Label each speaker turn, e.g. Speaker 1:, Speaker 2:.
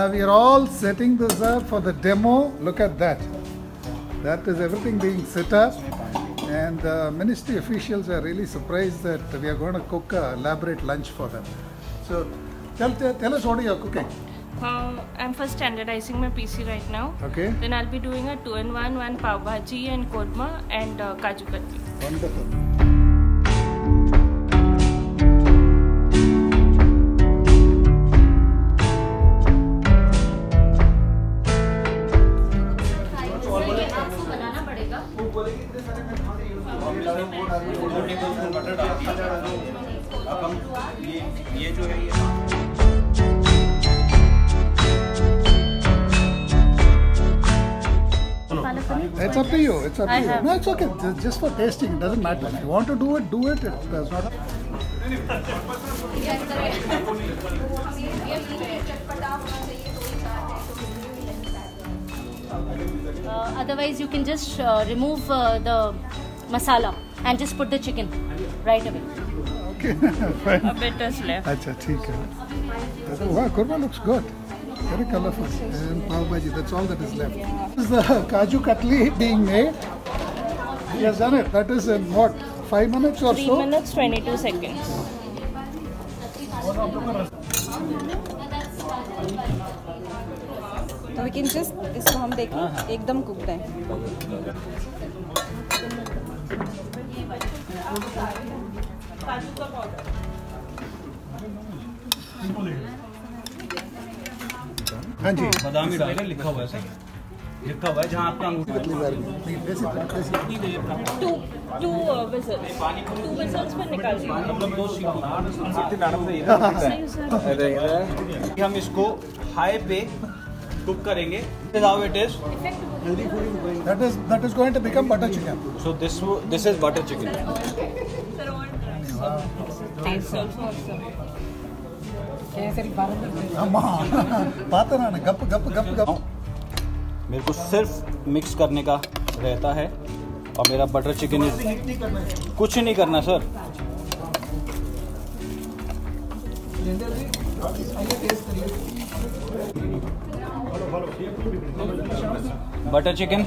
Speaker 1: We are all setting this up for the demo. Look at that. That is everything being set up. And ministry officials are really surprised that we are going to cook an elaborate lunch for them. So tell us what you are cooking.
Speaker 2: I'm first standardizing my PC right now.
Speaker 1: Okay.
Speaker 2: Then I'll be doing a 2-in-1, one pav bhaji and korma and kaju katli.
Speaker 1: Wonderful.
Speaker 3: ये जो है ये
Speaker 1: It's up to you. It's up to you. No, it's okay. Just for tasting, it doesn't matter. If you want to do it, do it. It does not.
Speaker 4: Otherwise, you can just remove the masala and just put the chicken right away.
Speaker 1: Okay, fine.
Speaker 2: A bit is left.
Speaker 1: Acha, theek hai. Wow, korma looks good. Very colorful. And pav bhaji, that's all that is left. This is the kaju katli being made. He has done it. That is in what, 5 minutes or
Speaker 2: 3
Speaker 1: so?
Speaker 2: minutes 22 seconds.
Speaker 5: तो we can just इसको हम देखें एकदम cooked है.
Speaker 1: हाँ जी.
Speaker 3: बादामी डालेगा लिखा हुआ है सही. लिखा हुआ है जहाँ आपका अंगूठा.
Speaker 2: Two whistles. 2 whistles में निकाल दिया.
Speaker 3: मतलब 2 सीटी. हम इसको हाई पे कुक करेंगे. This is how it is.
Speaker 1: That is going to become butter chicken.
Speaker 3: So this is butter chicken.
Speaker 2: Taste also awesome.
Speaker 3: मेरे को सिर्फ मिक्स करने का रहता है और मेरा बटर चिकन कुछ नहीं करना सर. Butter chicken